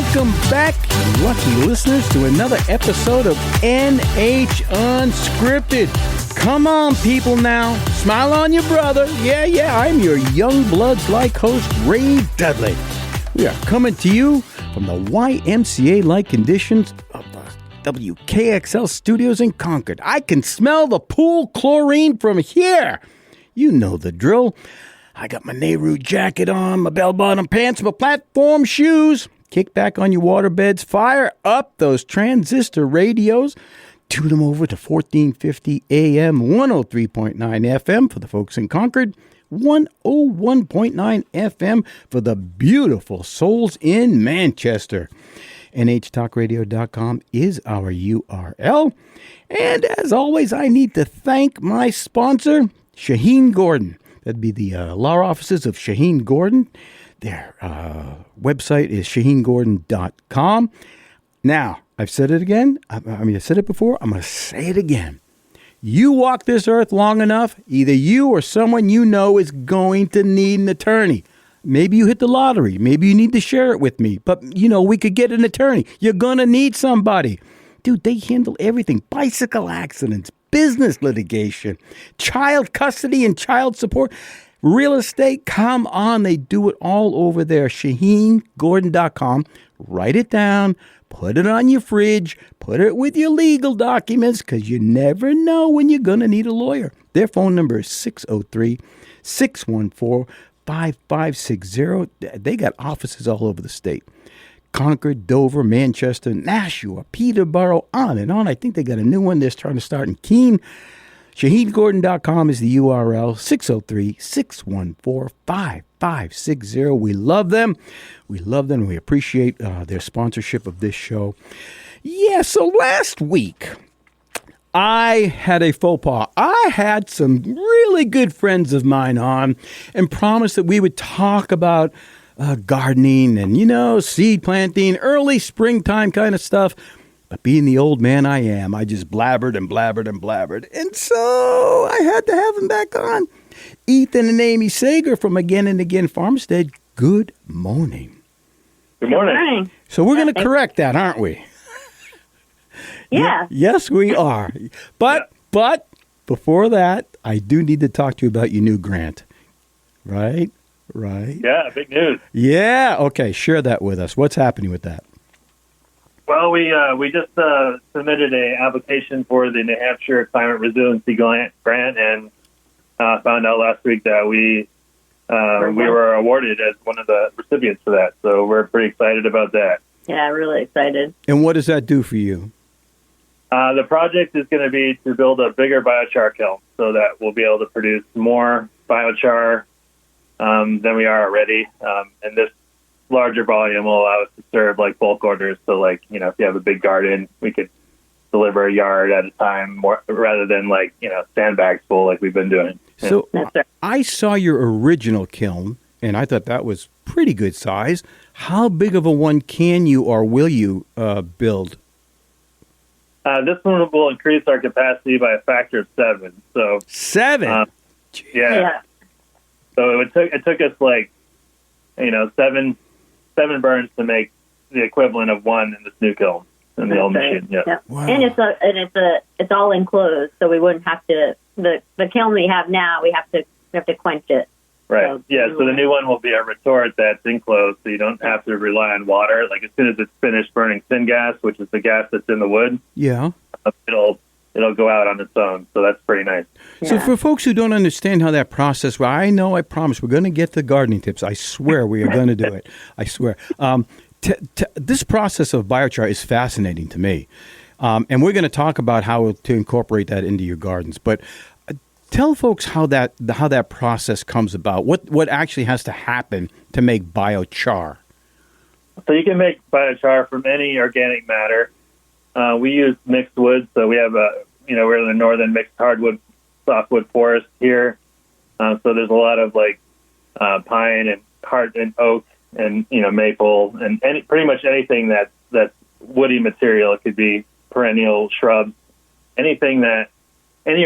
welcome back, lucky listeners, to another episode of NH Unscripted. Come on, people now. Smile on your brother. Yeah, I'm your young bloods-like host, Ray Dudley. We are coming to you from the YMCA-like conditions of the WKXL studios in Concord. I can smell the pool chlorine from here. You know the drill. I got my Nehru jacket on, my bell-bottom pants, my platform shoes. Kick back on your waterbeds. Fire up those transistor radios. Tune them over to 1450 AM, 103.9 FM for the folks in Concord, 101.9 FM for the beautiful souls in Manchester. NHTalkRadio.com is our URL. And as always, I need to thank my sponsor, Shaheen Gordon. That'd be the law offices of Shaheen Gordon. Their website is shaheengordon.com. Now, I've said it again. I said it before. I'm going to say it again. You walk this earth long enough, either you or someone you know is going to need an attorney. Maybe you hit the lottery. Maybe you need to share it with me. But, we could get an attorney. You're going to need somebody. Dude, they handle everything. Bicycle accidents, business litigation, child custody and child support, real estate. Come on. They do it all over there. ShaheenGordon.com. Write it down. Put it on your fridge. Put it with your legal documents because you never know when you're going to need a lawyer. Their phone number is 603-614-5560. They got offices all over the state. Concord, Dover, Manchester, Nashua, Peterborough, on and on. I think they got a new one they're trying to start in Keene. ShaheenGordon.com is the URL, 603-614-5560. We love them. We love them. We appreciate their sponsorship of this show. Yeah, so last week, I had a faux pas. I had some really good friends of mine on and promised that we would talk about gardening and, seed planting, early springtime kind of stuff. But being the old man I am, I just blabbered and blabbered and blabbered. And so I had to have him back on. Ethan and Amy Sager from Again and Again Farmstead, good morning. Good morning. So we're going to correct that, aren't we? Yeah. Yes, we are. But before that, I do need to talk to you about your new grant. Right? Yeah, big news. Yeah. Okay. Share that with us. What's happening with that? Well, we just submitted an application for the New Hampshire Climate Resiliency Grant and found out last week that we were awarded as one of the recipients for that. So we're pretty excited about that. Yeah, really excited. And what does that do for you? The project is going to be to build a bigger biochar kiln so that we'll be able to produce more biochar than we are already. And this larger volume will allow us to serve like bulk orders. So if you have a big garden, we could deliver a yard at a time more rather than sandbags full like we've been doing. So I saw your original kiln and I thought that was pretty good size. How big of a one can you or will you build? This one will increase our capacity by a factor of 7. So 7? Yeah. So it took us 7 burns to make the equivalent of one in this new kiln in the old machine. Yeah. Wow. And it's all enclosed, so we wouldn't have to the kiln we have now. We have to quench it. Right. So the new one will be a retort that's enclosed, so you don't have to rely on water. Like as soon as it's finished burning syngas, which is the gas that's in the wood, it'll go out on its own. So that's pretty nice. So for folks who don't understand how that process, I promise we're going to get the gardening tips. I swear we are going to do it. I swear. This process of biochar is fascinating to me. And we're going to talk about how to incorporate that into your gardens. But tell folks how that process comes about. What actually has to happen to make biochar? So you can make biochar from any organic matter. We use mixed wood, so we have we're in the northern mixed hardwood, softwood forest here. So there's a lot of pine and heart and oak and maple and pretty much anything that's woody material. It could be perennial shrubs, any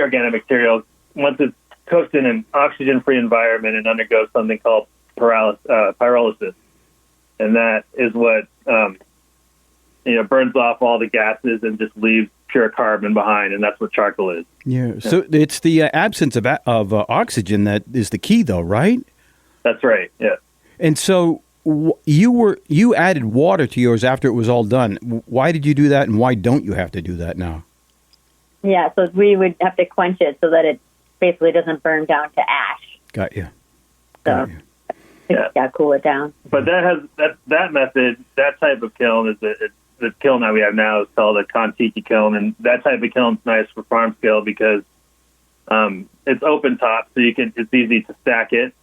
organic material. Once it's cooked in an oxygen-free environment and undergoes something called pyrolysis, and that is what burns off all the gases and just leaves pure carbon behind, and that's what charcoal is. Yeah. So it's the absence of oxygen that is the key, though, right? That's right. Yeah. And so you added water to yours after it was all done. Why did you do that, and why don't you have to do that now? Yeah, so we would have to quench it so that it basically doesn't burn down to ash. Got you. So, cool it down. But that method, that type of kiln is the kiln that we have now is called a Kontiki kiln, and that type of kiln is nice for farm scale because it's open top, so it's easy to stack it.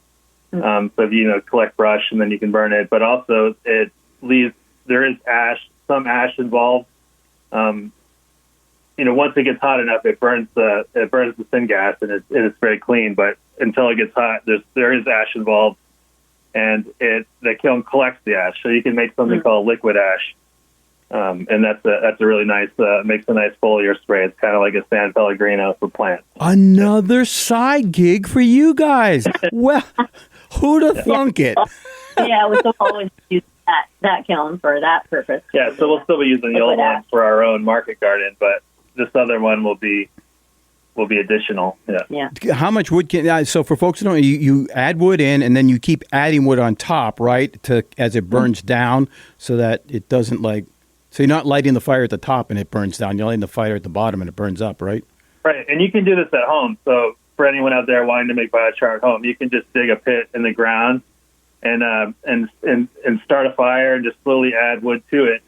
So if you collect brush and then you can burn it, but also there is some ash involved. Once it gets hot enough, it burns the syngas and it's very clean. But until it gets hot, there is ash involved, and the kiln collects the ash, so you can make something called liquid ash, and that's a really nice makes a nice foliar spray. It's kind of like a San Pellegrino for plants. Another side gig for you guys. Well, who'd have thunk it? Yeah, we still always use that kiln for that purpose. Yeah, so we'll still be using the old one for our own market garden, but this other one will be additional. Yeah. How much wood so for folks who don't know, you add wood in and then you keep adding wood on top, right? As it burns down so that it doesn't so you're not lighting the fire at the top and it burns down. You're lighting the fire at the bottom and it burns up, right? Right. And you can do this at home. So for anyone out there wanting to make biochar at home, you can just dig a pit in the ground and start a fire and just slowly add wood to it.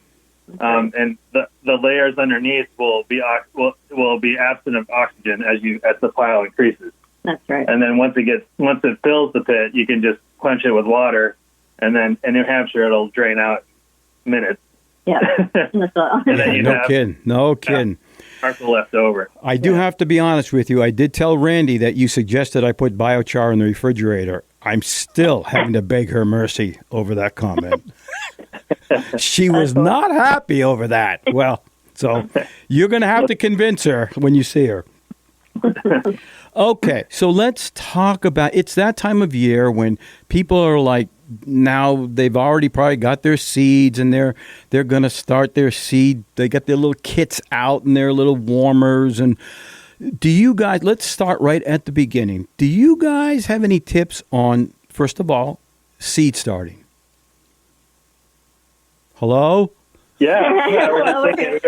And the layers underneath will be absent of oxygen as the pile increases. That's right. And then once it fills the pit, you can just quench it with water, and then in New Hampshire it'll drain out minutes. Yeah. No kidding. Charcoal left over. I do have to be honest with you. I did tell Randy that you suggested I put biochar in the refrigerator. I'm still having to beg her mercy over that comment. She was not happy over that. Well, so you're going to have to convince her when you see her. Okay, so let's talk about, it's that time of year when people are now they've already probably got their seeds and they're going to start their seed. They got their little kits out and their little warmers. And do you guys, let's start right at the beginning. Do you guys have any tips on, first of all, seed starting? Hello? Yeah, we're just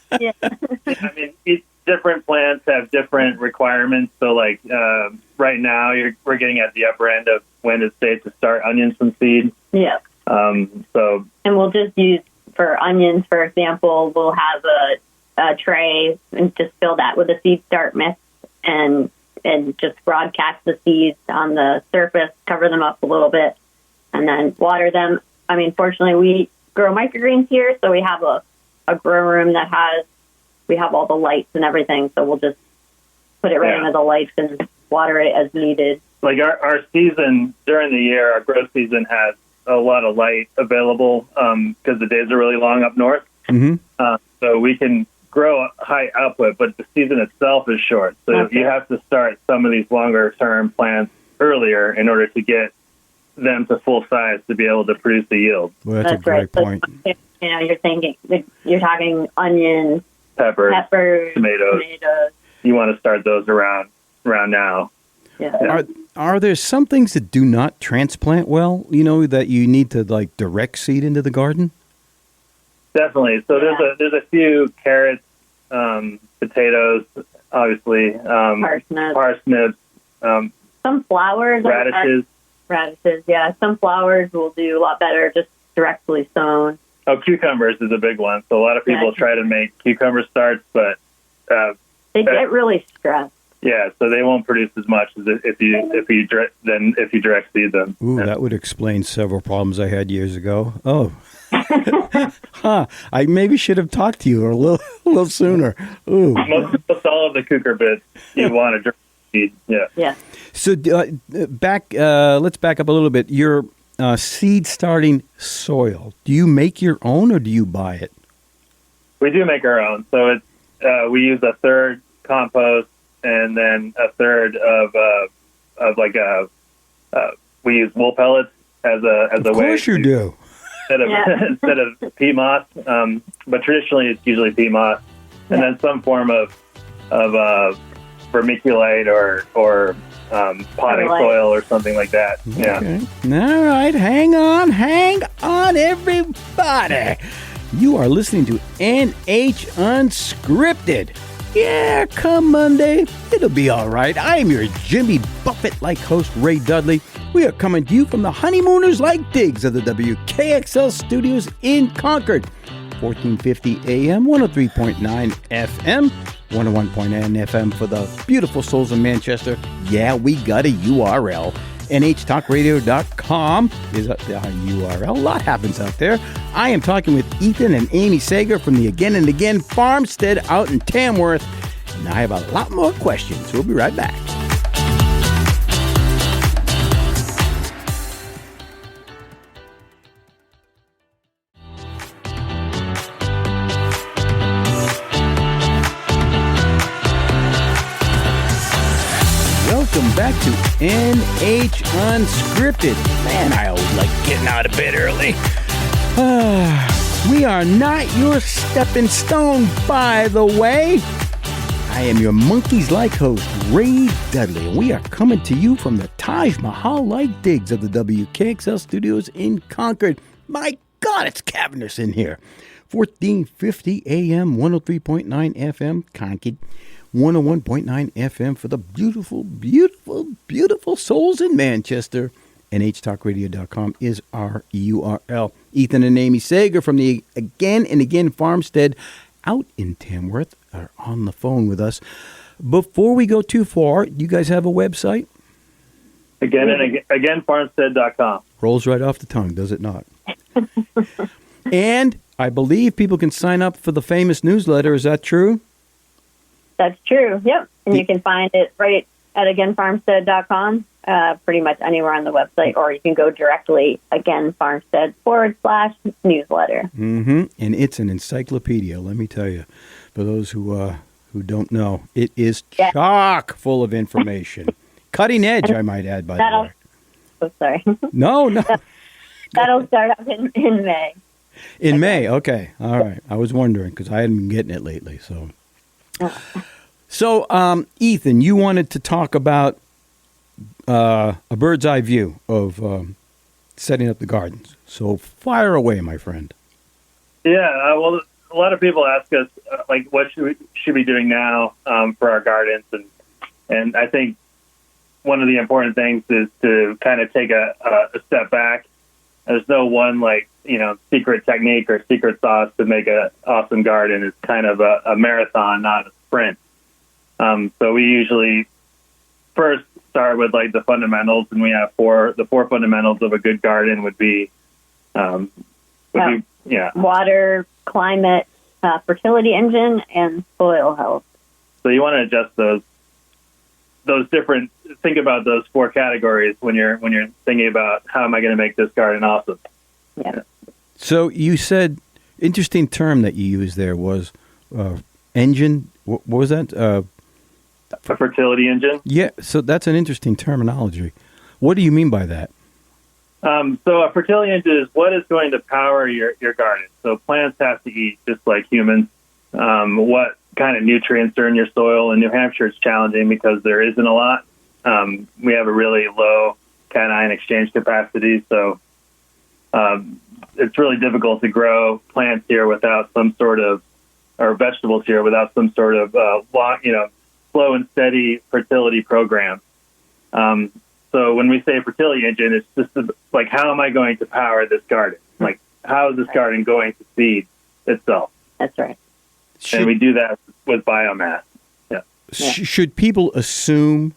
thinking. I mean, different plants have different requirements. So, right now, we're getting at the upper end of when it's safe to start onions from seed. Yeah. And we'll just use, for onions, for example, we'll have a tray and just fill that with a seed start mix and just broadcast the seeds on the surface, cover them up a little bit, and then water them. I mean, fortunately, we grow microgreens here, so we have a grow room that we have all the lights and everything, so we'll just put it right under the lights and water it as needed. Like our season during the year, our growth season has a lot of light available because the days are really long up north. Mm-hmm. So we can grow high output, but the season itself is short. So you have to start some of these longer term plants earlier in order to get them to full size to be able to produce the yield. Well, that's a great point. You're talking onions, peppers, tomatoes. You want to start those around now. Yeah. Are there some things that do not transplant well, that you need to direct seed into the garden? Definitely. So there's a few carrots, potatoes, obviously, parsnips, some flowers, radishes. Yeah, some flowers will do a lot better just directly sown. Oh, cucumbers is a big one. So a lot of people try to make cucumber starts, but they get really stressed. Yeah, so they won't produce as much as if you direct seed them. Ooh, that would explain several problems I had years ago. Oh, I maybe should have talked to you a little sooner. Ooh, most all of the cucumbers you want to direct seed. Yeah. So let's back up a little bit. Your seed starting soil. Do you make your own or do you buy it? We do make our own. So it's we use a third compost. And then a third we use wool pellets as a way. Of course you do. instead of instead of peat moss. But traditionally, it's usually peat moss, and then some form of vermiculite or potting soil or something like that. Okay. All right, hang on, everybody. You are listening to NH Unscripted. Yeah, come Monday, it'll be all right. I am your Jimmy Buffett-like host, Ray Dudley. We are coming to you from the Honeymooners-like digs of the WKXL studios in Concord. 1450 AM, 103.9 FM, 101.9 FM for the beautiful souls of Manchester. Yeah, we got a URL. NHTalkRadio.com is our URL. A lot happens out there. I am talking with Ethan and Amy Sager from the Again and Again Farmstead out in Tamworth. And I have a lot more questions. We'll be right back. Welcome back to NH Unscripted. Man, I always like getting out of bed early. We are not your stepping stone, by the way. I am your monkeys-like host, Ray Dudley, and we are coming to you from the Taj Mahal-like digs of the WKXL studios in Concord. My God, it's cavernous in here. 1450 AM, 103.9 FM, Concord. 101.9 FM for the beautiful, beautiful, beautiful souls in Manchester. NHTalkRadio.com is our URL. Ethan and Amy Sager from the Again and Again Farmstead out in Tamworth are on the phone with us. Before we go too far, you guys have a website? Againfarmstead.com. Rolls right off the tongue, does it not? And I believe people can sign up for the famous newsletter. Is that true? That's true. Yep. And you can find it right at againfarmstead.com, pretty much anywhere on the website, or you can go directly againfarmstead/newsletter. Mm-hmm. And it's an encyclopedia, let me tell you. For those who don't know, it is chock full of information. Cutting edge, I might add, by the way. Oh, sorry. No. That'll start up in May. In May, okay. All right. I was wondering because I hadn't been getting it lately, so... So, Ethan, you wanted to talk about a bird's eye view of setting up the gardens. So fire away, my friend. Yeah, well, a lot of people ask us, what should we be doing now for our gardens? And I think one of the important things is to kind of take a step back. There's no one, secret technique or secret sauce to make an awesome garden. It's kind of a marathon, not a sprint. So we usually first start with the fundamentals, and we have the four fundamentals of a good garden would be water, climate, fertility engine, and soil health. So you want to adjust those different. Think about those four categories when you're thinking about how am I going to make this garden awesome. Yeah. So you said interesting term that you used there was engine. What was that? A fertility engine. Yeah, so that's an interesting terminology. What do you mean by that? So a fertility engine is what is going to power your garden. So plants have to eat just like humans. What kind of nutrients are in your soil? In New Hampshire, it's challenging because there isn't a lot. We have a really low cation exchange capacity, so it's really difficult to grow plants here without some sort of, or vegetables here without some sort of, slow and steady fertility program. So when we say fertility engine, it's just how am I going to power this garden? How is this garden going to feed itself? That's right. And we do that with biomass. Yeah. Should people assume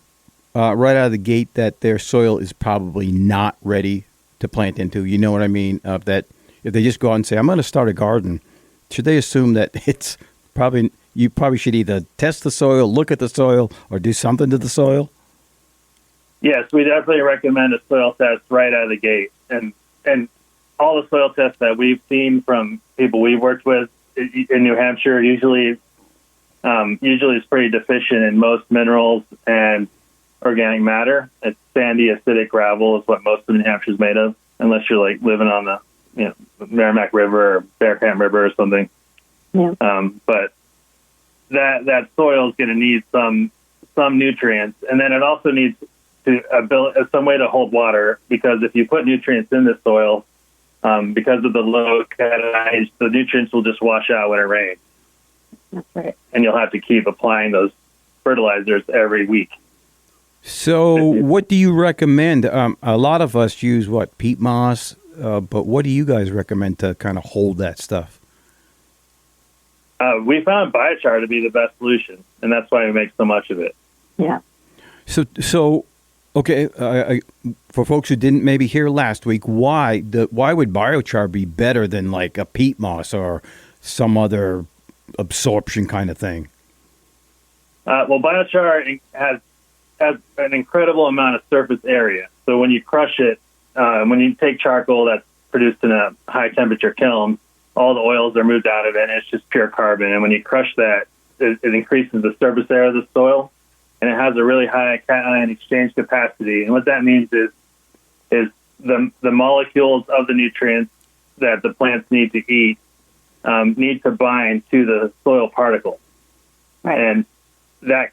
right out of the gate that their soil is probably not ready to plant into? You know what I mean? That if they just go out and say, I'm going to start a garden, should they assume that it's probably, you probably should either test the soil, look at the soil, or do something to the soil? Yes, we definitely recommend a soil test right out of the gate. And all the soil tests that we've seen from people we've worked with in New Hampshire usually is pretty deficient in most minerals and organic matter. It's sandy, acidic gravel is what most of New Hampshire is made of, unless you're living on the Merrimack River or Bearcat River or something. Yeah. But that soil is going to need some nutrients, and then it also needs to build some way to hold water, because if you put nutrients in the soil, because of the low cation, the nutrients will just wash out when it rains. That's right. And you'll have to keep applying those fertilizers every week. So what do you recommend? A lot of us use peat moss, but what do you guys recommend to kind of hold that stuff? We found biochar to be the best solution, and that's why we make so much of it. Yeah. So okay, for folks who didn't maybe hear last week, why would biochar be better than like a peat moss or some other absorption kind of thing? Well, biochar has an incredible amount of surface area. So when you crush it, when you take charcoal that's produced in a high temperature kiln, all the oils are moved out of it, and it's just pure carbon. And when you crush that, it increases the surface area of the soil, and it has a really high cation exchange capacity. And what that means is the molecules of the nutrients that the plants need to eat need to bind to the soil particle. Right. And that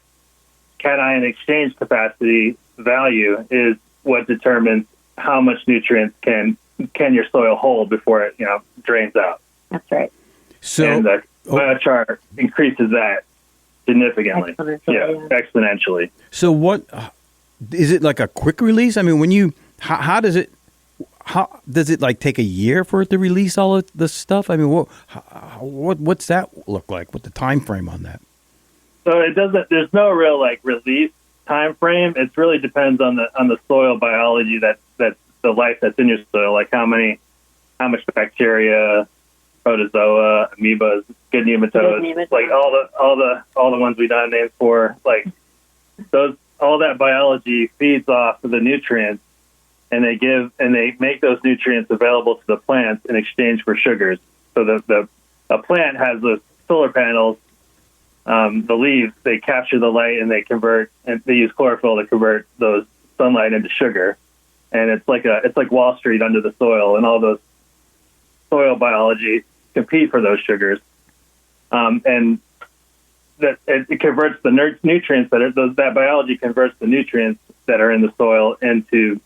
cation exchange capacity value is what determines how much nutrients can your soil hold before it drains out. That's right. So, and the biochar increases that significantly. Exponentially. So what is it, like a quick release? I mean, how does it like take a year for it to release all of this stuff? I mean, what's that look like? What's the time frame on that? So it doesn't. There's no real release time frame. It really depends on the soil biology that's the life that's in your soil, like how much bacteria, protozoa, amoebas, good nematodes, like all the ones we don't name for, like all that biology feeds off of the nutrients, and they make those nutrients available to the plants in exchange for sugars. So a plant has those solar panels. The leaves, they capture the light and they use chlorophyll to convert those sunlight into sugar. And it's like Wall Street under the soil, and all those soil biology compete for those sugars. And that it converts the nutrients that biology converts the nutrients that are in the soil into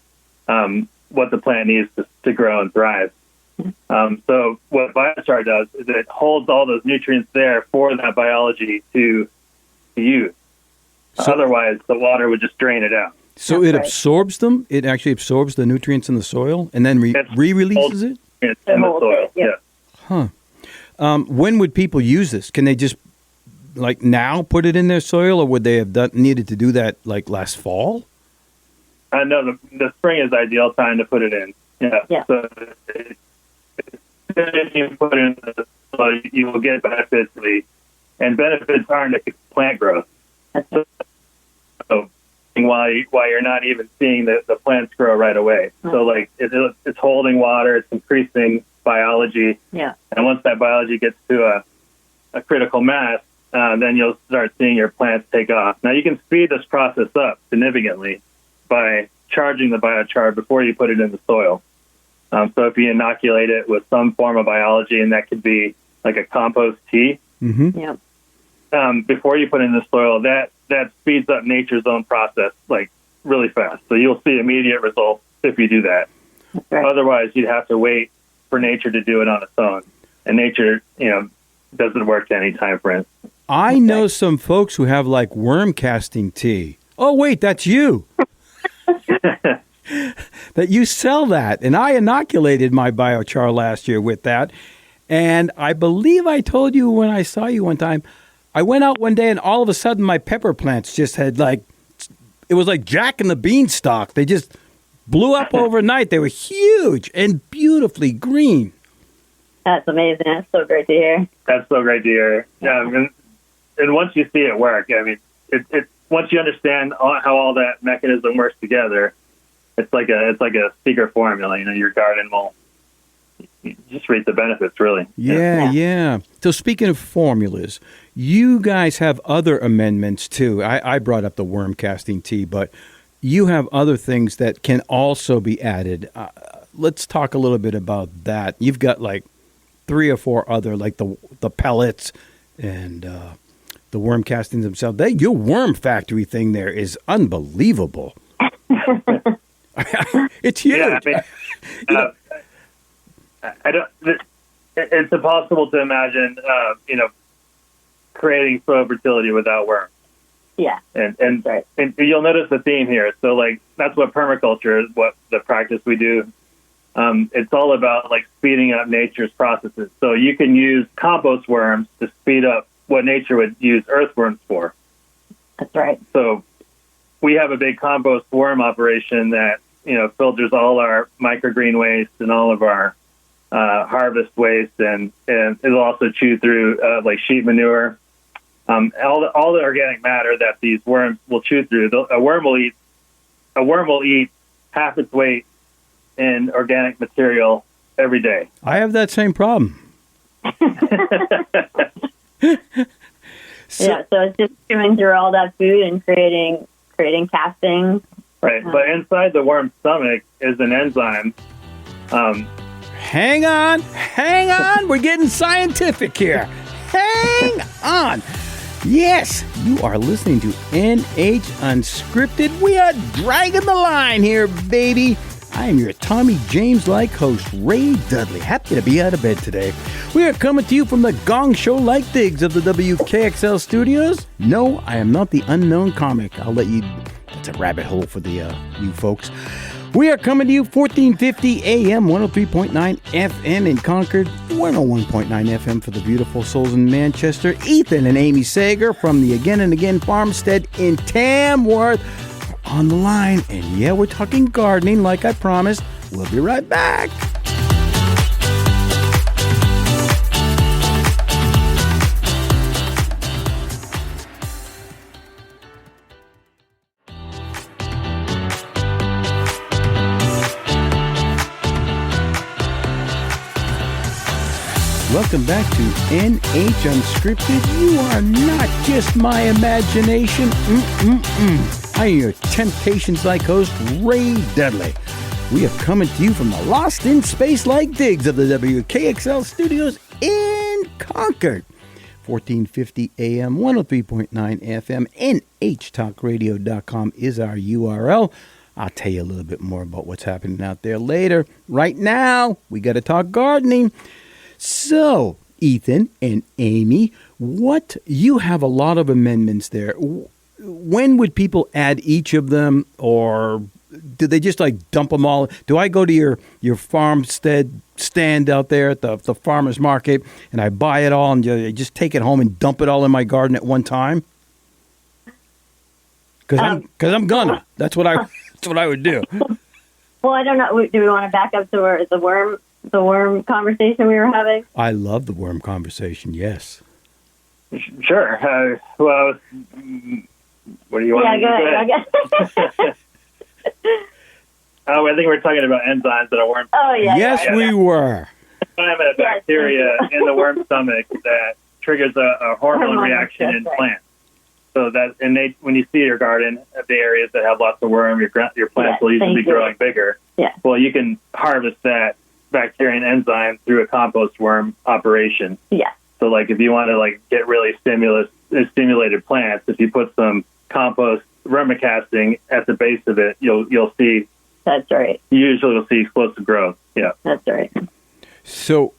what the plant needs to grow and thrive. So what biochar does is it holds all those nutrients there for that biology to use. Otherwise, the water would just drain it out. So it absorbs them? It actually absorbs the nutrients in the soil and then re-releases it? In the soil, yeah. Huh. When would people use this? Can they just, like, now put it in their soil, or would they have needed to do that, like, last fall? No, the spring is the ideal time to put it in. Yeah. So if you put it in the soil, you will get benefits, and benefits aren't a plant growth. So while you're not even seeing the plants grow right away. So like it's holding water, it's increasing biology. Yeah. And once that biology gets to a critical mass, then you'll start seeing your plants take off. Now you can speed this process up significantly by charging the biochar before you put it in the soil. So if you inoculate it with some form of biology, and that could be like a compost tea, before you put it in the soil, that speeds up nature's own process like really fast. So you'll see immediate results if you do that. Right. Otherwise, you'd have to wait for nature to do it on its own, and nature, doesn't work to any time frame. I know some folks who have like worm casting tea. Oh wait, that's you. That you sell that, and I inoculated my biochar last year with that, and I believe I told you when I saw you one time. I went out one day, and all of a sudden, my pepper plants just had it was like Jack and the Beanstalk. They just blew up overnight. They were huge and beautifully green. That's amazing. That's so great to hear. That's so great to hear. Yeah, and once you see it work, I mean, it once you understand how all that mechanism works together, it's like a secret formula. Your garden will just reap the benefits, really. Yeah. So speaking of formulas, you guys have other amendments too. I brought up the worm casting tea, but you have other things that can also be added. let's talk a little bit about that. You've got like 3 or 4 other, like the pellets and the worm castings themselves. Your worm factory thing there is unbelievable. It's huge. Yeah, I don't. It's impossible to imagine, creating soil fertility without worms. Yeah. And right. and you'll notice the theme here. So like that's what permaculture is, what the practice we do. It's all about like speeding up nature's processes. So you can use compost worms to speed up what nature would use earthworms for. That's right. So we have a big compost worm operation that, filters all our microgreen waste and all of our harvest waste, and it'll also chew through like sheep manure. All the organic matter that these worms will chew through. A worm will eat half its weight in organic material every day. I have that same problem. So it's just chewing through all that food and creating castings. Right, but inside the worm's stomach is an enzyme. Hang on. We're getting scientific here. Hang on. Yes, you are listening to NH Unscripted. We are dragging the line here, baby. I am your Tommy James-like host, Ray Dudley. Happy to be out of bed today. We are coming to you from the Gong Show-like digs of the WKXL studios. No, I am not the unknown comic. I'll let you... That's a rabbit hole for the you folks. We are coming to you 1450 AM, 103.9 FM in Concord, 101.9 FM for the beautiful souls in Manchester. Ethan and Amy Sager from the Again and Again Farmstead in Tamworth are on the line. And yeah, we're talking gardening like I promised. We'll be right back. Welcome back to NH Unscripted. You are not just my imagination. I am your Temptations-like host, Ray Dudley. We are coming to you from the Lost in Space-like digs of the WKXL studios in Concord. 1450 AM, 103.9 FM, NHTalkRadio.com is our URL. I'll tell you a little bit more about what's happening out there later. Right now, we got to talk gardening. So, Ethan and Amy, you have a lot of amendments there. When would people add each of them, or do they just like dump them all? Do I go to your farmstead stand out there at the farmer's market and I buy it all and just take it home and dump it all in my garden at one time? Because I'm gonna. That's what I would do. Well, I don't know. Do we want to back up to the worm conversation we were having? I love the worm conversation, yes. Sure. Well, what do you want to say? I guess. I think we're talking about enzymes that a worm... Oh, yeah. Yes, we were. I'm a bacteria in the worm's stomach that triggers a hormone reaction in plants. So that when you see your garden, the areas that have lots of worm, your plants will usually be growing bigger. Yeah. Well, you can harvest that bacteria and enzyme through a compost worm operation. Yeah. So, like, if you want to get really stimulated plants, if you put some compost vermicasting at the base of it, you'll see. That's right. Usually, you'll see explosive growth. Yeah. That's right. So,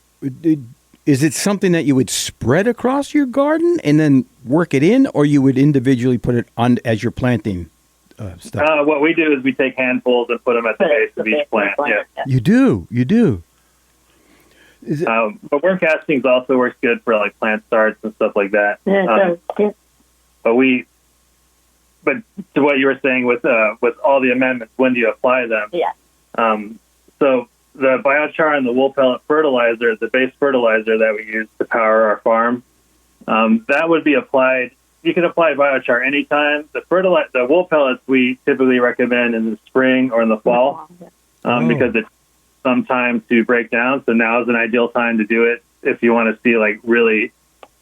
is it something that you would spread across your garden and then work it in, or you would individually put it on as you're planting stuff? What we do is we take handfuls and put them at the base of each plant. Yeah. You do. But worm castings also works good for plant starts and stuff like that. Yeah, But to what you were saying with all the amendments, when do you apply them? Yeah. So the biochar and the wool pellet fertilizer, the base fertilizer that we use to power our farm, that would be applied. You can apply biochar anytime. The wool pellets we typically recommend in the spring or in the fall because it's some time to break down. So now is an ideal time to do it if you want to see really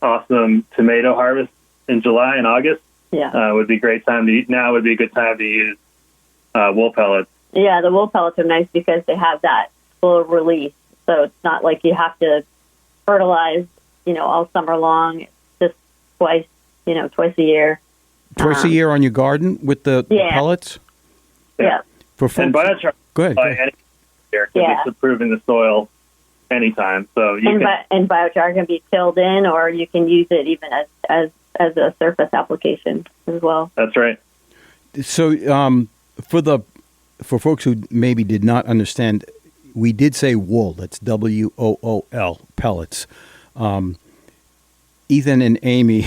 awesome tomato harvest in July and August. Yeah, would be a great time to eat. Now would be a good time to use wool pellets. Yeah, the wool pellets are nice because they have that slow release. So it's not like you have to fertilize, all summer long. It's just twice a year. Twice a year on your garden with the pellets? Yeah. For folks, and biochar, go ahead. any year, because it's improving the soil anytime. So and biochar can be tilled in, or you can use it even as a surface application as well. That's right. So for folks who maybe did not understand, we did say wool. That's WOOL, pellets. Ethan and Amy,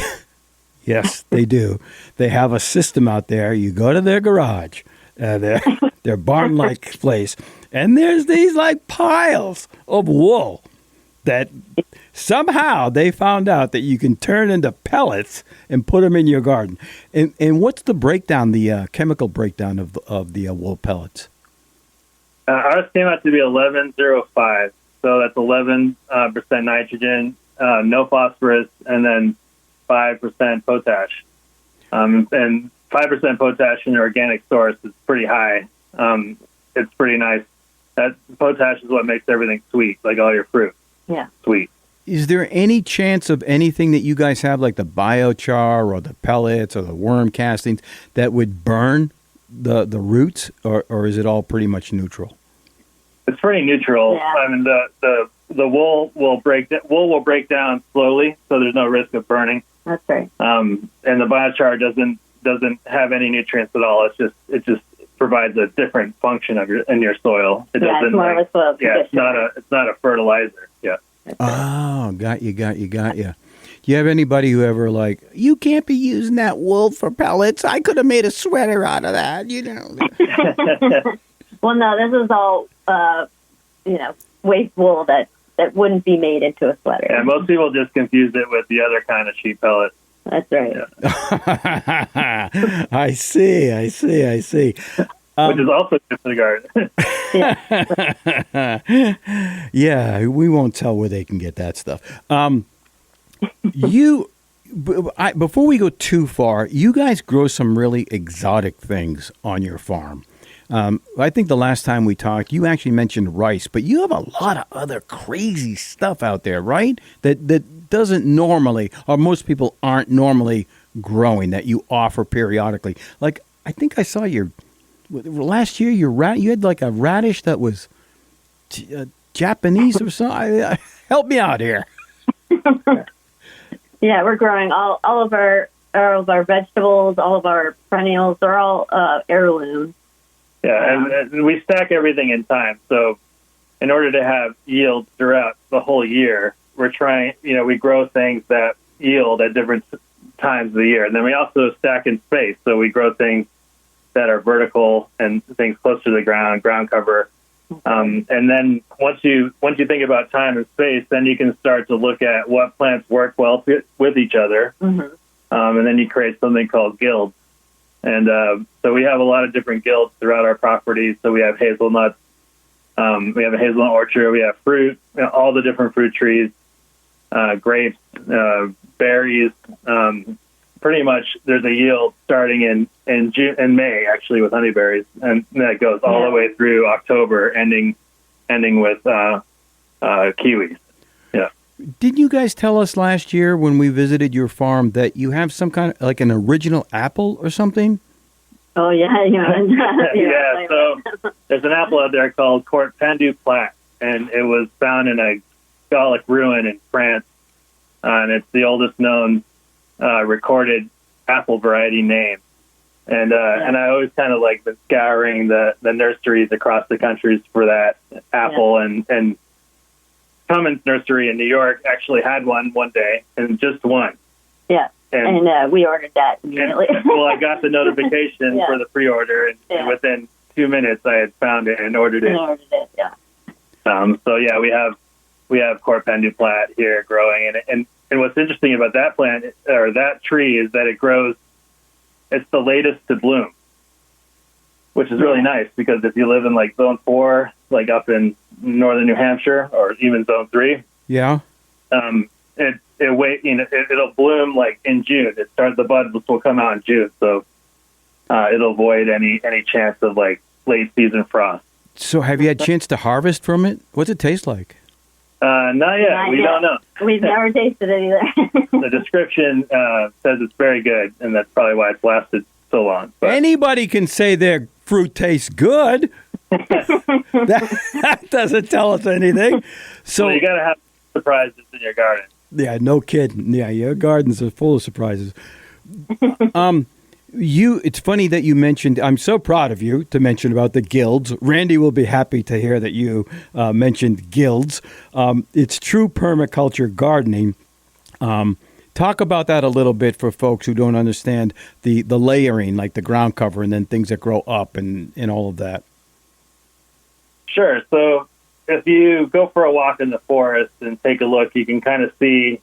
yes, they do. They have a system out there. You go to their garage, their barn-like place, and there's these like piles of wool that somehow they found out that you can turn into pellets and put them in your garden. And what's the breakdown, the chemical breakdown of the wool pellets? Ours came out to be 1105. So that's 11% nitrogen, no phosphorus, and then 5% potash. And 5% potash in an organic source is pretty high. It's pretty nice. That potash is what makes everything sweet, like all your fruit. Yeah. Sweet. Is there any chance of anything that you guys have, like the biochar or the pellets or the worm castings, that would burn the roots, or is it all pretty much neutral? It's pretty neutral. Yeah. I mean, the wool will break down slowly, so there's no risk of burning. That's right. And the biochar doesn't have any nutrients at all. It just provides a different function in your soil. It doesn't, it's more of a soil conditioner. it's not a fertilizer. Yeah. Oh, got you. Do you have anybody who ever you can't be using that wool for pellets? I could have made a sweater out of that, Well, no, this is all, waste wool that wouldn't be made into a sweater. Yeah, most people just confuse it with the other kind of sheep pellet. That's right. Yeah. I see. Which is also good for the garden. Yeah, we won't tell where they can get that stuff. Before we go too far, you guys grow some really exotic things on your farm. I think the last time we talked, you actually mentioned rice, but you have a lot of other crazy stuff out there, right? That doesn't normally, or most people aren't normally growing, that you offer periodically. Like, I think I saw last year, you had like a radish that was Japanese or something. Help me out here. Yeah, we're growing all of our vegetables, all of our perennials. They're all heirlooms. Yeah, and we stack everything in time. So in order to have yield throughout the whole year, we're trying, we grow things that yield at different times of the year. And then we also stack in space. So we grow things that are vertical and things close to the ground cover. And then once you think about time and space, then you can start to look at what plants work well with each other. Mm-hmm. And then you create something called guilds. And so we have a lot of different guilds throughout our property. So we have hazelnuts, we have a hazelnut orchard, we have fruit, all the different fruit trees, grapes, berries. Pretty much there's a yield starting in June and May, actually, with honeyberries, and that goes all the way through October, ending with kiwis. Yeah. Didn't you guys tell us last year when we visited your farm that you have some kind of like an original apple or something? Oh yeah, yeah. So there's an apple out there called Court Pendu Plat, and it was found in a Gallic ruin in France, and it's the oldest known recorded apple variety name. And I always kind of like been scouring the nurseries across the countries for that apple, and Cummins Nursery in New York actually had one day, and just one. Yeah, and we ordered that immediately. Well, I got the notification for the pre-order, and within 2 minutes I had found it and ordered it. So yeah, we have Court Pendu Plat here growing, and what's interesting about that plant or that tree is that it grows. It's the latest to bloom, which is really nice because if you live in like Zone 4, like up in northern New Hampshire, or even Zone 3, it'll bloom like in June. The buds will come out in June, so it'll avoid any chance of like late season frost. So have you had a chance to harvest from it? What's it taste like? Not yet. We don't know. We've never tasted it either. The description says it's very good, and that's probably why it's lasted so long. But Anybody can say their fruit tastes good. that doesn't tell us anything. So you got to have surprises in your garden. Yeah, no kidding. Yeah, your gardens are full of surprises. It's funny that you mentioned, I'm so proud of you to mention about the guilds. Randy will be happy to hear that you mentioned guilds. It's true permaculture gardening. Talk about that a little bit for folks who don't understand the layering, like the ground cover and then things that grow up and all of that. Sure. So if you go for a walk in the forest and take a look, you can kind of see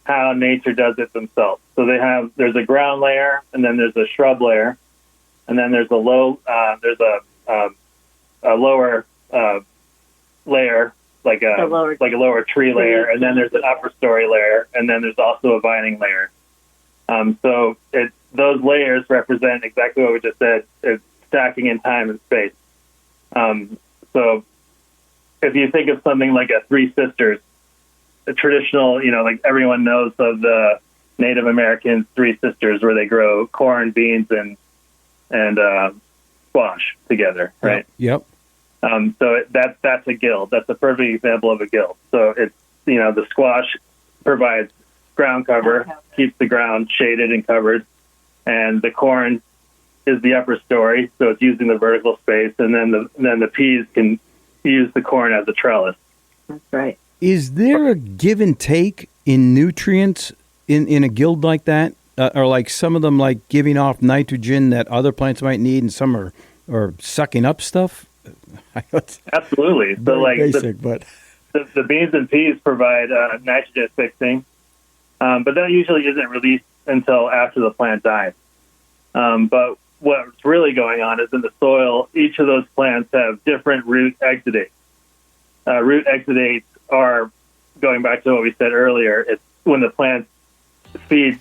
how nature does it themselves. So there's a ground layer, and then there's a shrub layer, and then there's a lower layer, like a lower tree layer, and then there's an upper story layer, and then there's also a vining layer. So those layers represent exactly what we just said. It's stacking in time and space. So if you think of something like a Three Sisters, a traditional, like everyone knows of the Native American Three Sisters, where they grow corn, beans, and squash together, right? Yep. So that's a guild. That's a perfect example of a guild. So it's, the squash provides ground cover, keeps the ground shaded and covered, and the corn is the upper story, so it's using the vertical space, and then the peas can use the corn as a trellis. That's right. Is there a give and take in nutrients in a guild like that? Or like some of them like giving off nitrogen that other plants might need, and some are sucking up stuff? Absolutely. So like basic, but the beans and peas provide nitrogen fixing, but that usually isn't released until after the plant dies. But what's really going on is in the soil, each of those plants have different root exudates. Root exudates are, going back to what we said earlier, it's when the plants create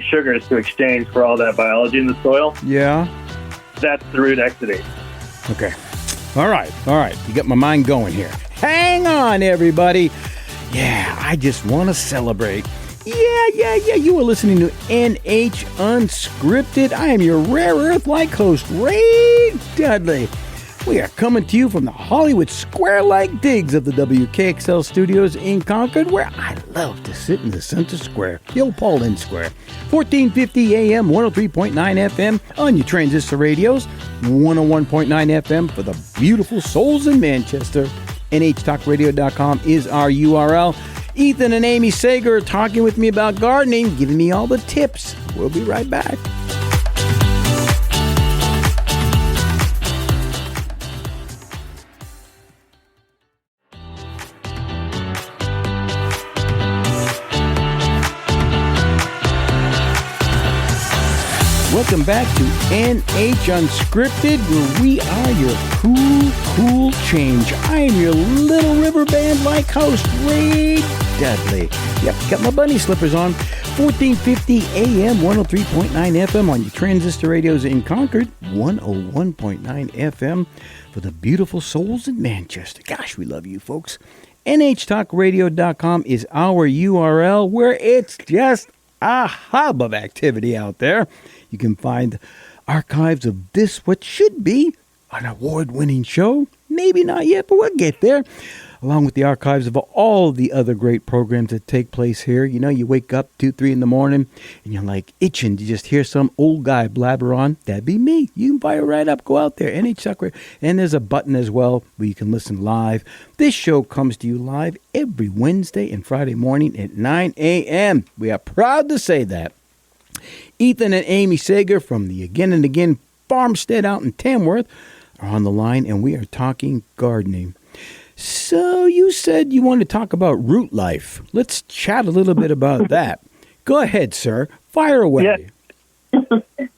sugars to exchange for all that biology in the soil. Yeah. That's the root exudate. Okay. All right. You got my mind going here. Hang on, everybody. Yeah, I just want to celebrate. Yeah. You are listening to NH Unscripted. I am your rare earth-like host, Ray Dudley. We are coming to you from the Hollywood Square-like digs of the WKXL studios in Concord, where I love to sit in the center square, the old Paul Lynde Square. 1450 AM, 103.9 FM on your transistor radios, 101.9 FM for the beautiful souls in Manchester. NHTalkRadio.com is our URL. Ethan and Amy Sager are talking with me about gardening, giving me all the tips. We'll be right back. Welcome back to NH Unscripted, where we are your cool change. I am your little river band-like host, Ray Dudley. Yep, got my bunny slippers on. 1450 AM, 103.9 FM on your transistor radios in Concord, 101.9 FM for the beautiful souls in Manchester. Gosh, we love you folks. NHTalkRadio.com is our URL, where it's just a hub of activity out there. You can find archives of this, what should be an award-winning show. Maybe not yet, but we'll get there. Along with the archives of all the other great programs that take place here. You wake up 2, 3 in the morning, and you're like itching to just hear some old guy blabber on. That'd be me. You can fire right up. Go out there, NH Talk Radio. And there's a button as well where you can listen live. This show comes to you live every Wednesday and Friday morning at 9 a.m. We are proud to say that. Ethan and Amy Sager from the Again and Again farmstead out in Tamworth are on the line, and we are talking gardening. So you said you wanted to talk about root life. Let's chat a little bit about that. Go ahead, sir. Fire away. Yeah.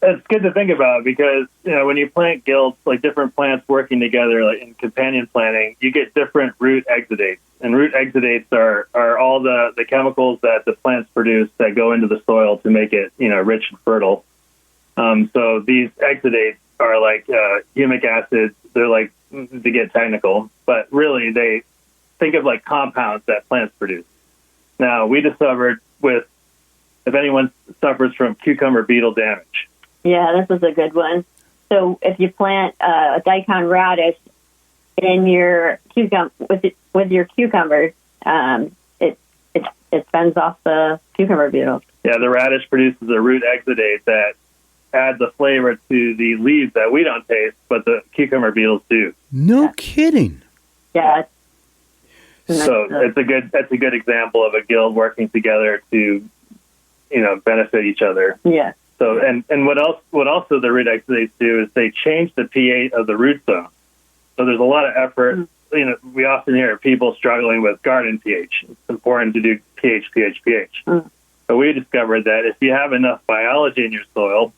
It's good to think about because, when you plant guilds, like different plants working together, like in companion planting, you get different root exudates. And root exudates are all the chemicals that the plants produce that go into the soil to make it, rich and fertile. So these exudates are like humic acids. They're like to get technical, but really they think of like compounds that plants produce. Now, we discovered if anyone suffers from cucumber beetle damage. Yeah, this is a good one. So if you plant a daikon radish in your with your cucumbers, it fends off the cucumber beetle. Yeah, the radish produces a root exudate that adds a flavor to the leaves that we don't taste, but the cucumber beetles do. No kidding. Yeah. So that's a good example of a guild working together to, benefit each other. Yeah. So and what also the root exudates do is they change the pH of the root zone. So there's a lot of effort. Mm. We often hear people struggling with garden pH. It's important to do pH. Mm. But we discovered that if you have enough biology in your soil,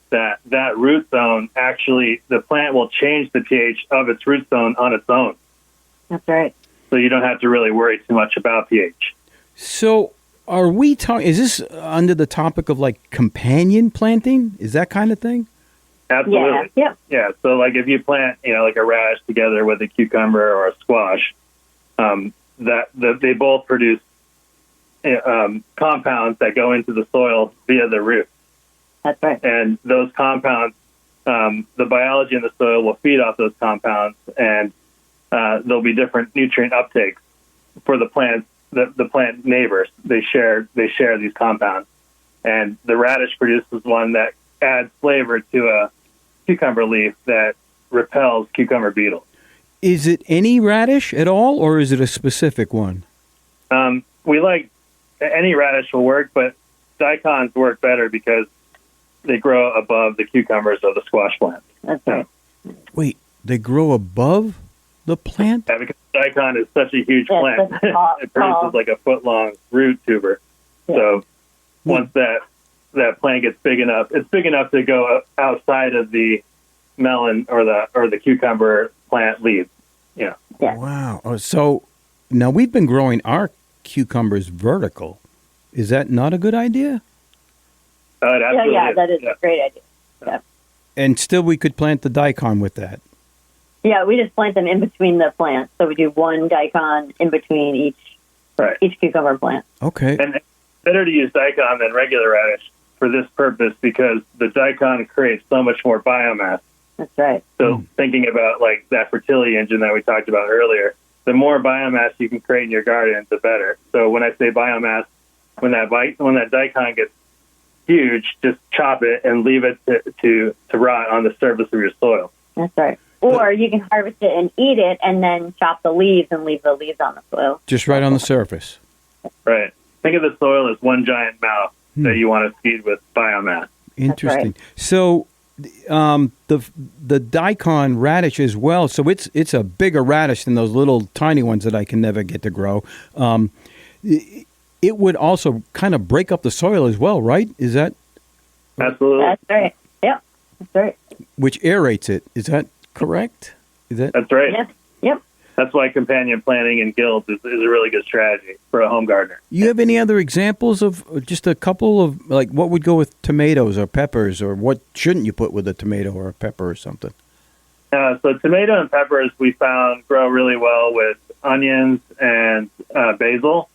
that root zone actually, the plant will change the pH of its root zone on its own. That's right. So you don't have to really worry too much about pH. So are we talking, is this under the topic of like companion planting? Is that kind of thing? Absolutely. Yeah. Yeah. So like if you plant, like a radish together with a cucumber or a squash, they both produce compounds that go into the soil via the root. That's right. And those compounds, the biology in the soil will feed off those compounds, and there'll be different nutrient uptakes for the plants. The plant neighbors, they share these compounds, and the radish produces one that adds flavor to a cucumber leaf that repels cucumber beetles. Is it any radish at all, or is it a specific one? We like any radish will work, but daikons work better because they grow above the cucumbers of the squash plant. That's right. Wait, they grow above the plant? Yeah, because daikon is such a huge plant. It produces tall. like a foot-long root tuber. Yeah. So once that plant gets big enough, it's big enough to go outside of the melon or the cucumber plant leaves. Yeah. Wow. Oh, so now we've been growing our cucumbers vertical. Is that not a good idea? Yeah, that is a great idea. Yeah. And still we could plant the daikon with that. Yeah, we just plant them in between the plants. So we do one daikon in between each cucumber plant. Okay. And it's better to use daikon than regular radish for this purpose because the daikon creates so much more biomass. That's right. So thinking about like that fertility engine that we talked about earlier, the more biomass you can create in your garden, the better. So when I say biomass, when that daikon gets huge, just chop it and leave it to rot on the surface of your soil. That's right. Or you can harvest it and eat it and then chop the leaves and leave the leaves on the soil. Just right on the surface. Right. Think of the soil as one giant mouth that you want to feed with biomass. Interesting. Right. So the daikon radish as well, so it's a bigger radish than those little tiny ones that I can never get to grow. It would also kind of break up the soil as well, right? Is that? Absolutely. That's right. Yep. That's right. Which aerates it. Is that correct? That's right. Yep. That's why companion planting in guilds is a really good strategy for a home gardener. You have any other examples of just a couple of, like, what would go with tomatoes or peppers, or what shouldn't you put with a tomato or a pepper or something? So tomato and peppers we found grow really well with onions and basil.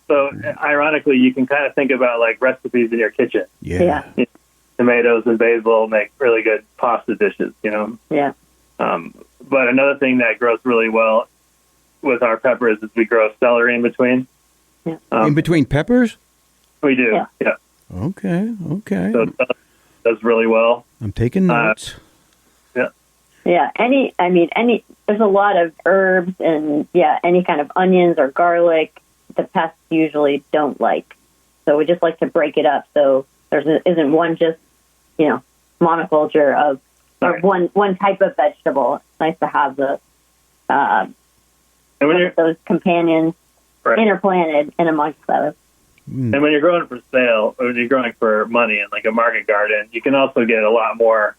So ironically, you can kind of think about like recipes in your kitchen. Yeah. Tomatoes and basil make really good pasta dishes, Yeah. But another thing that grows really well with our peppers is we grow celery in between. Yeah. In between peppers? We do, yeah. Okay. So it does really well. I'm taking notes. Yeah. There's a lot of herbs and, any kind of onions or garlic the pests usually don't like. So we just like to break it up so there isn't one just, monoculture of or one type of vegetable. It's nice to have those companions interplanted in amongst those. And when you're growing for sale, or when you're growing for money in like a market garden, you can also get a lot more,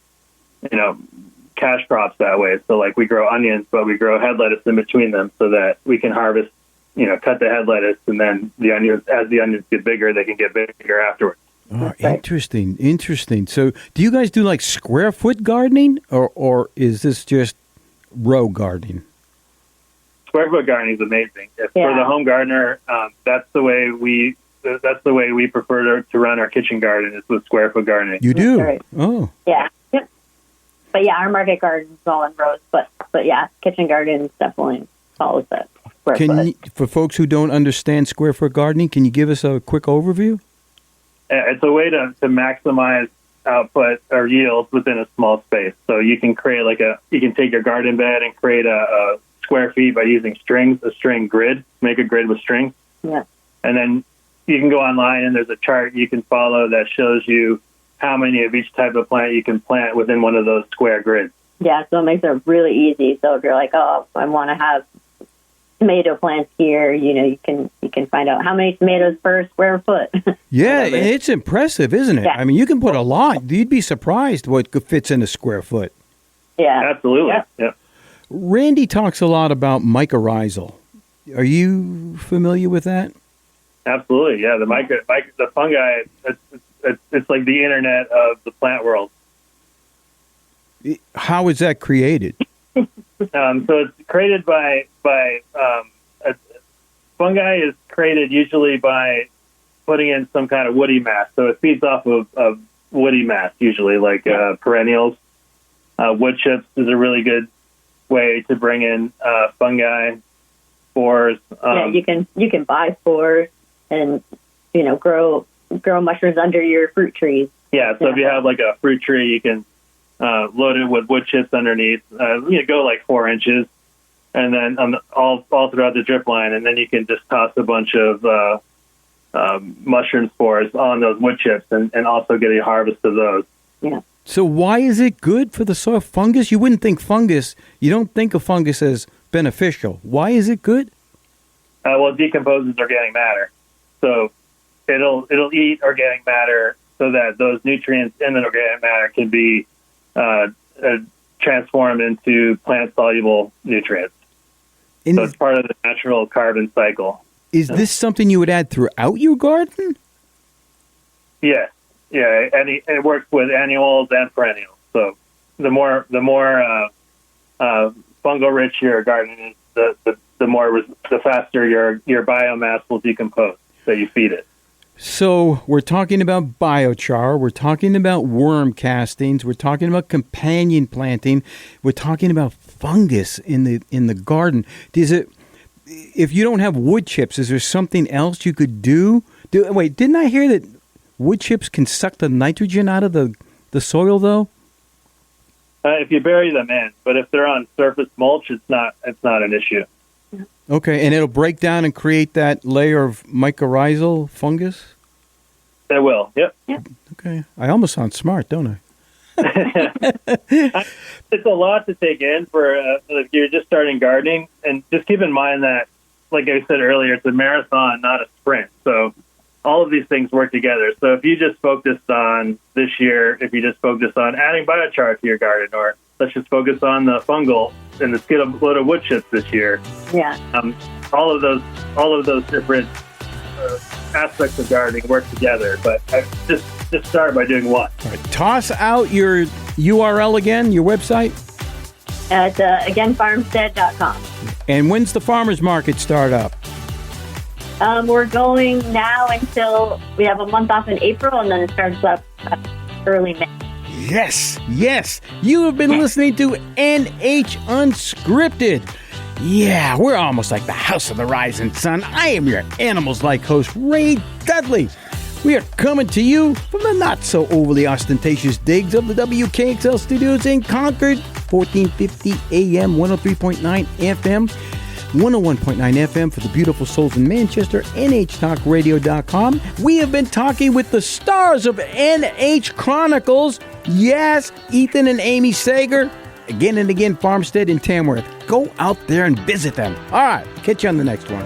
cash crops that way. So like we grow onions, but we grow head lettuce in between them so that we can harvest, cut the head lettuce, and then as the onions get bigger, they can get bigger afterwards. Oh, interesting. So do you guys do like square foot gardening, or is this just row gardening? Square foot gardening is amazing. For Yeah. the home gardener, that's the way we prefer to run our kitchen garden, is with square foot gardening. You do? Right. Oh. Yeah. Yep. But yeah, our market garden's all in rows. But yeah, kitchen garden definitely follows that square foot. For folks who don't understand square foot gardening, can you give us a quick overview? It's a way to maximize output or yields within a small space. So you can create you can take your garden bed and create a square feet by using strings, a string grid, make a grid with strings. Yeah. And then you can go online and there's a chart you can follow that shows you how many of each type of plant you can plant within one of those square grids. Yeah, so it makes it really easy. So if you're like, oh, I want to have tomato plants here, you can find out how many tomatoes per square foot. Yeah, it's impressive, isn't it? Yeah. I mean, you can put a lot. You'd be surprised what fits in a square foot. Yeah. Absolutely. Yeah. Randy talks a lot about mycorrhizal. Are you familiar with that? Absolutely. Yeah. The fungi, it's like the internet of the plant world. How is that created? So it's created by fungi is created usually by putting in some kind of woody mass. So it feeds off of woody mass, usually like perennials. Wood chips is a really good way to bring in fungi, spores. You can buy spores and grow mushrooms under your fruit trees. Yeah, so if you have like a fruit tree, you can load it with wood chips underneath. Go like 4 inches, and then all throughout the drip line, and then you can just toss a bunch of mushroom spores on those wood chips, and also get a harvest of those. Yeah. So why is it good for the soil? Fungus? You wouldn't think fungus. You don't think of fungus as beneficial. Why is it good? Well, it decomposes organic matter, so it'll eat organic matter so that those nutrients in the organic matter can be transformed into plant-soluble nutrients. And so it's part of the natural carbon cycle. Is this something you would add throughout your garden? Yeah, and it works with annuals and perennials. So the more fungal rich your garden is, the faster your biomass will decompose that you feed it. So we're talking about biochar, we're talking about worm castings, we're talking about companion planting, we're talking about fungus in the garden. If you don't have wood chips, is there something else you could do? Wait, didn't I hear that wood chips can suck the nitrogen out of the soil though? If you bury them in, but if they're on surface mulch, it's not an issue. Okay, and it'll break down and create that layer of mycorrhizal fungus? It will, yep. Okay. I almost sound smart, don't I? It's a lot to take in for if you're just starting gardening. And just keep in mind that, like I said earlier, it's a marathon, not a sprint. So all of these things work together. So if you just focused on this year, if you just focus on adding biochar to your garden, or let's just focus on the fungal and let's get a load of wood chips this year. Yeah. All of those different aspects of gardening work together. But just start by doing one. All right. Toss out your URL again, your website. It's againfarmstead.com. And when's the farmers market start up? We're going now until we have a month off in April, and then it starts up early May. Yes. You have been listening to NH Unscripted. Yeah, we're almost like the House of the Rising Sun. I am your Animals Like host, Ray Dudley. We are coming to you from the not-so-overly ostentatious digs of the WKXL studios in Concord, 1450 AM, 103.9 FM, 101.9 FM for the beautiful souls in Manchester, NHTalkRadio.com. We have been talking with the stars of NH Chronicles. Yes, Ethan and Amy Sager. Again and again, Farmstead in Tamworth. Go out there and visit them. All right, catch you on the next one.